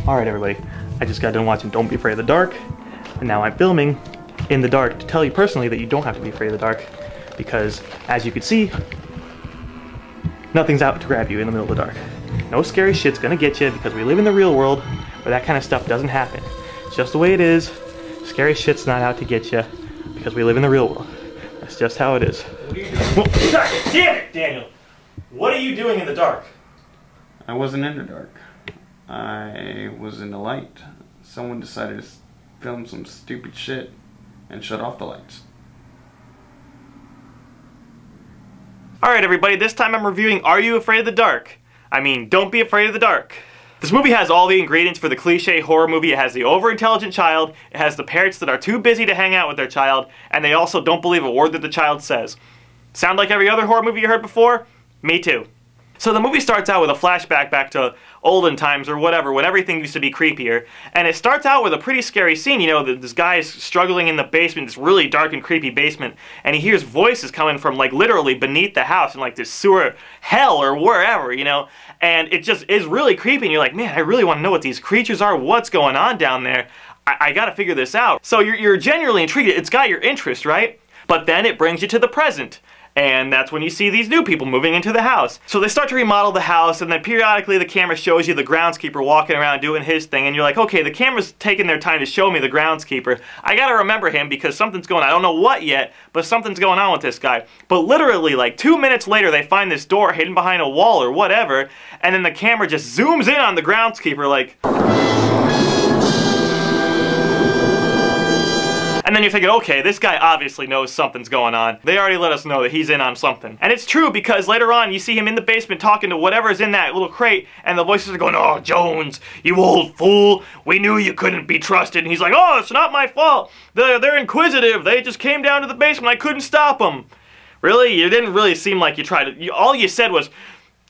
Alright everybody, I just got done watching Don't Be Afraid of the Dark, and now I'm filming in the dark to tell you personally that you don't have to be afraid of the dark, because as you can see, nothing's out to grab you in the middle of the dark. No scary shit's gonna get you because we live in the real world where that kind of stuff doesn't happen. It's just the way it is. Scary shit's not out to get you because we live in the real world. That's just how it is. What are you doing? Well, God damn it, Daniel! What are you doing in the dark? I wasn't in the dark. I was in the light. Someone decided to film some stupid shit and shut off the lights. Alright everybody, this time I'm reviewing Are You Afraid of the Dark? I mean, Don't Be Afraid of the Dark. This movie has all the ingredients for the cliche horror movie. It has the over-intelligent child, it has the parents that are too busy to hang out with their child, and they also don't believe a word that the child says. Sound like every other horror movie you heard before? Me too. So the movie starts out with a flashback back to olden times or whatever, when everything used to be creepier. And it starts out with a pretty scary scene. You know, this guy is struggling in the basement, this really dark and creepy basement, and he hears voices coming from, like, literally beneath the house in, like, this sewer hell or wherever, you know? And it just is really creepy, and you're like, man, I really want to know what these creatures are, what's going on down there. I gotta figure this out. So you're genuinely intrigued. It's got your interest, right? But then it brings you to the present. And that's when you see these new people moving into the house. So they start to remodel the house, and then periodically the camera shows you the groundskeeper walking around doing his thing, and you're like, okay, the camera's taking their time to show me the groundskeeper. I gotta remember him because something's going on. I don't know what yet, but something's going on with this guy. But literally, like 2 minutes later, they find this door hidden behind a wall or whatever, and then the camera just zooms in on the groundskeeper like... And then you're thinking, okay, this guy obviously knows something's going on. They already let us know that he's in on something. And it's true because later on you see him in the basement talking to whatever's in that little crate, and the voices are going, oh, Jones, you old fool, we knew you couldn't be trusted. And he's like, oh, it's not my fault. They're inquisitive. They just came down to the basement. I couldn't stop them. Really? You didn't really seem like you tried to. All you said was,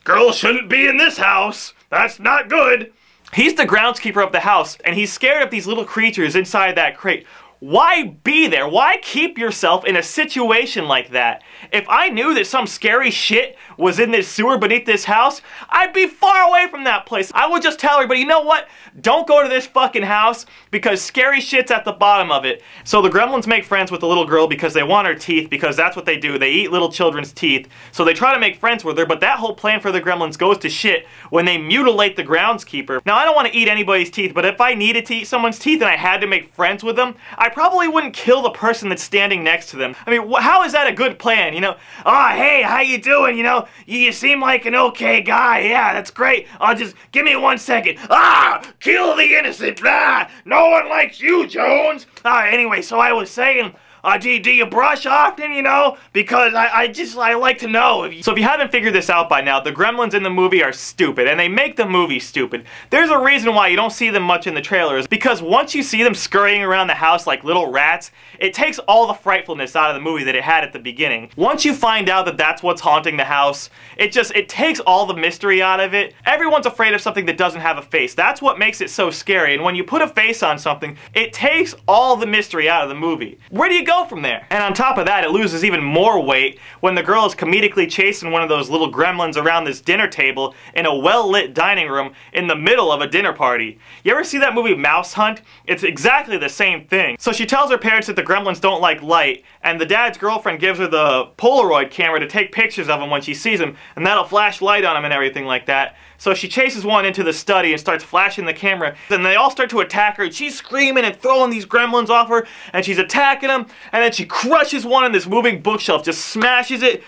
girls shouldn't be in this house. That's not good. He's the groundskeeper of the house, and he's scared of these little creatures inside that crate. Why be there? Why keep yourself in a situation like that? If I knew that some scary shit was in this sewer beneath this house, I'd be far away from that place. I would just tell everybody, you know what? Don't go to this fucking house because scary shit's at the bottom of it. So the gremlins make friends with the little girl because they want her teeth, because that's what they do. They eat little children's teeth. So they try to make friends with her, but that whole plan for the gremlins goes to shit when they mutilate the groundskeeper. Now, I don't want to eat anybody's teeth, but if I needed to eat someone's teeth and I had to make friends with them, I probably wouldn't kill the person that's standing next to them. I mean, how is that a good plan, you know? Oh, hey, how you doing, you know? You seem like an okay guy. Yeah, that's great. Just give me 1 second. Ah! Kill the innocent! Ah! No one likes you, Jones! Anyway, so I was saying... do you brush often, you know? Because I like to know. So if you haven't figured this out by now, the gremlins in the movie are stupid, and they make the movie stupid. There's a reason why you don't see them much in the trailers, because once you see them scurrying around the house like little rats, it takes all the frightfulness out of the movie that it had at the beginning. Once you find out that that's what's haunting the house, it takes all the mystery out of it. Everyone's afraid of something that doesn't have a face. That's what makes it so scary, and when you put a face on something, it takes all the mystery out of the movie. Where do you go from there? And on top of that, it loses even more weight when the girl is comedically chasing one of those little gremlins around this dinner table in a well-lit dining room in the middle of a dinner party. You ever see that movie Mouse Hunt? It's exactly the same thing. So she tells her parents that the gremlins don't like light, and the dad's girlfriend gives her the Polaroid camera to take pictures of him when she sees him, and that'll flash light on him and everything like that. So she chases one into the study and starts flashing the camera. Then they all start to attack her, and she's screaming and throwing these gremlins off her, and she's attacking them, and then she crushes one in this moving bookshelf, just smashes it,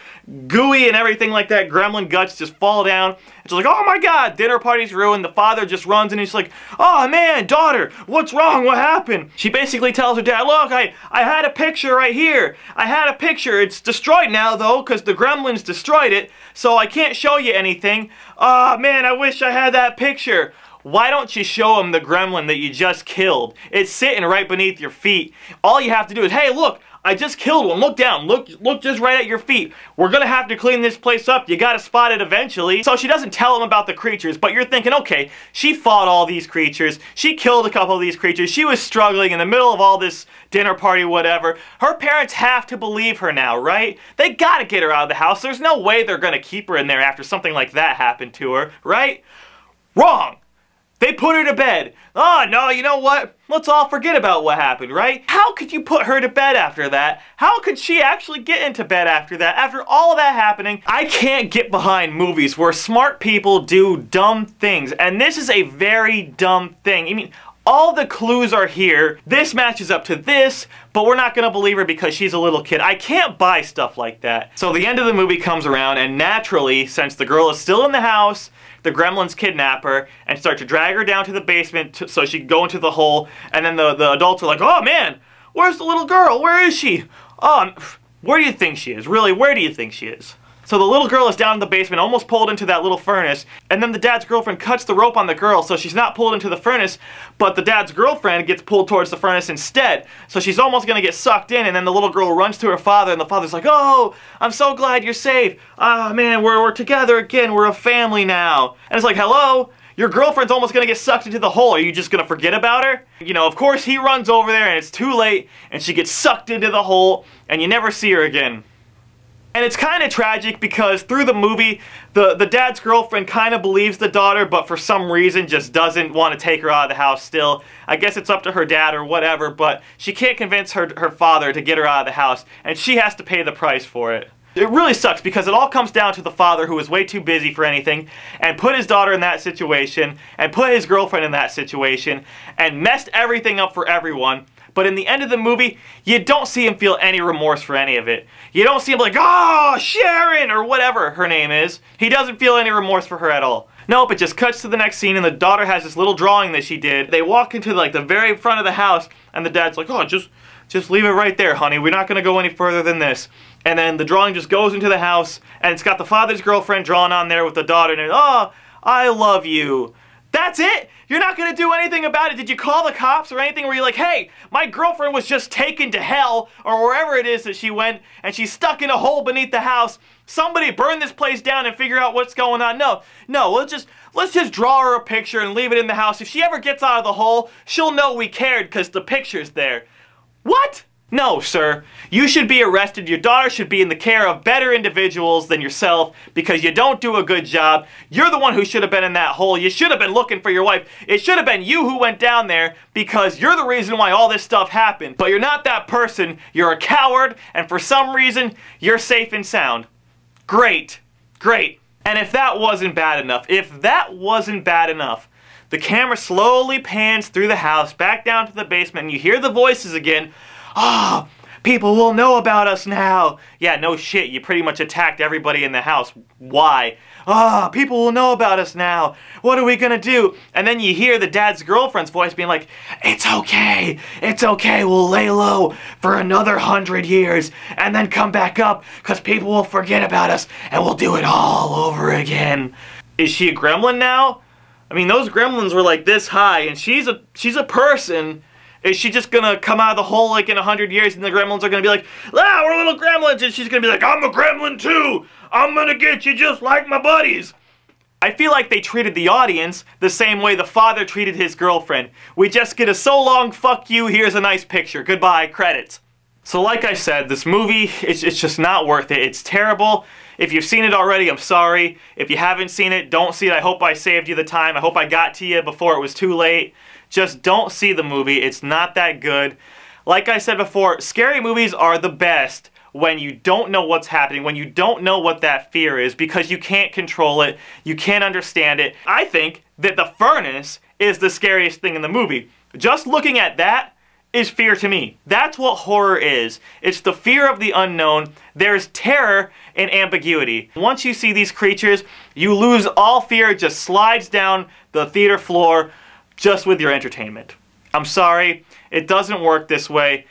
gooey and everything like that. Gremlin guts just fall down. And she's like, oh my god, dinner party's ruined. The father just runs in and he's like, oh man, daughter, what's wrong? What happened? She basically tells her dad, look, I had a picture right here. I had a picture. It's destroyed now though, because the gremlins destroyed it, so I can't show you anything. Man, I wish I had that picture. Why don't you show him the gremlin that you just killed? It's sitting right beneath your feet. All you have to do is, hey, look, I just killed one. Look down. Look just right at your feet. We're gonna have to clean this place up. You gotta spot it eventually. So she doesn't tell him about the creatures, but you're thinking, okay, she fought all these creatures. She killed a couple of these creatures. She was struggling in the middle of all this dinner party, whatever. Her parents have to believe her now, right? They gotta get her out of the house. There's no way they're gonna keep her in there after something like that happened to her, right? Wrong. They put her to bed. Oh, no, you know what? Let's all forget about what happened, right? How could you put her to bed after that? How could she actually get into bed after that? After all of that happening, I can't get behind movies where smart people do dumb things. And this is a very dumb thing. I mean, all the clues are here. This matches up to this, but we're not gonna believe her because she's a little kid. I can't buy stuff like that. So the end of the movie comes around, and naturally, since the girl is still in the house, the gremlins kidnap her and start to drag her down to the basement so she can go into the hole, and then the adults are like, oh man, where's the little girl? Where is she? Where do you think she is? Really, where do you think she is? So the little girl is down in the basement, almost pulled into that little furnace, and then the dad's girlfriend cuts the rope on the girl so she's not pulled into the furnace, but the dad's girlfriend gets pulled towards the furnace instead. So she's almost gonna get sucked in, and then the little girl runs to her father, and the father's like, oh, I'm so glad you're safe. Ah, man, we're together again. We're a family now. And it's like, hello? Your girlfriend's almost gonna get sucked into the hole. Are you just gonna forget about her? You know, of course he runs over there, and it's too late, and she gets sucked into the hole, and you never see her again. And it's kind of tragic because through the movie, the dad's girlfriend kind of believes the daughter, but for some reason just doesn't want to take her out of the house still. I guess it's up to her dad or whatever, but she can't convince her father to get her out of the house, and she has to pay the price for it. It really sucks because it all comes down to the father who is way too busy for anything and put his daughter in that situation and put his girlfriend in that situation and messed everything up for everyone. But in the end of the movie, you don't see him feel any remorse for any of it. You don't see him like, oh, Sharon, or whatever her name is. He doesn't feel any remorse for her at all. Nope, it just cuts to the next scene, and the daughter has this little drawing that she did. They walk into like the very front of the house, and the dad's like, oh, just leave it right there, honey. We're not gonna go any further than this. And then the drawing just goes into the house, and it's got the father's girlfriend drawn on there with the daughter, and oh, I love you. That's it? You're not gonna do anything about it? Did you call the cops or anything where you're like, hey, my girlfriend was just taken to hell or wherever it is that she went and she's stuck in a hole beneath the house. Somebody burn this place down and figure out what's going on. No, let's just draw her a picture and leave it in the house. If she ever gets out of the hole, she'll know we cared because the picture's there. What? No, sir. You should be arrested. Your daughter should be in the care of better individuals than yourself because you don't do a good job. You're the one who should have been in that hole. You should have been looking for your wife. It should have been you who went down there because you're the reason why all this stuff happened. But you're not that person. You're a coward, and for some reason, you're safe and sound. Great. Great. And if that wasn't bad enough, the camera slowly pans through the house, back down to the basement, and you hear the voices again. Ah, people will know about us now. Yeah, no shit, you pretty much attacked everybody in the house. Why? Ah, people will know about us now. What are we gonna do? And then you hear the dad's girlfriend's voice being like, it's okay, we'll lay low for another 100 years and then come back up because people will forget about us and we'll do it all over again. Is she a gremlin now? I mean, those gremlins were like this high and she's a person. Is she just gonna come out of the hole like in 100 years and the gremlins are gonna be like, ah, we're little gremlins, and she's gonna be like, I'm a gremlin too! I'm gonna get you just like my buddies! I feel like they treated the audience the same way the father treated his girlfriend. We just get a so long fuck you, here's a nice picture, goodbye, credits. So like I said, this movie, it's just not worth it. It's terrible. If you've seen it already, I'm sorry. If you haven't seen it, don't see it. I hope I saved you the time. I hope I got to you before it was too late. Just don't see the movie. It's not that good. Like I said before, scary movies are the best when you don't know what's happening, when you don't know what that fear is, because you can't control it, you can't understand it. I think that the furnace is the scariest thing in the movie. Just looking at that is fear to me. That's what horror is. It's the fear of the unknown. There's terror in ambiguity. Once you see these creatures, you lose all fear. It just slides down the theater floor just with your entertainment. I'm sorry, it doesn't work this way.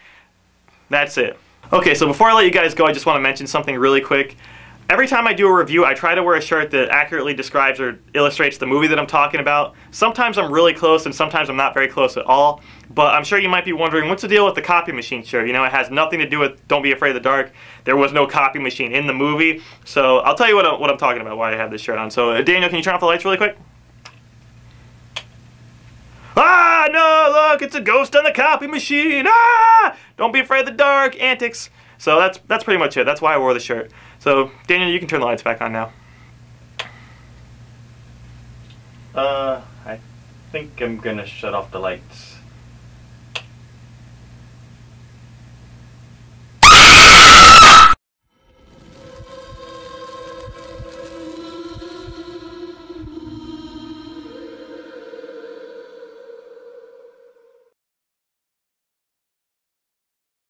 That's it. Okay, so before I let you guys go, I just want to mention something really quick. Every time I do a review, I try to wear a shirt that accurately describes or illustrates the movie that I'm talking about. Sometimes I'm really close and sometimes I'm not very close at all. But I'm sure you might be wondering, what's the deal with the copy machine shirt? You know, it has nothing to do with Don't Be Afraid of the Dark. There was no copy machine in the movie. So I'll tell you what I'm talking about, why I have this shirt on. So Daniel, can you turn off the lights really quick? Ah, no, look, it's a ghost on the copy machine. Ah! Don't be afraid of the dark. Antics. So that's pretty much it. That's why I wore the shirt. So, Daniel, you can turn the lights back on now. Hi. think I'm gonna shut off the lights.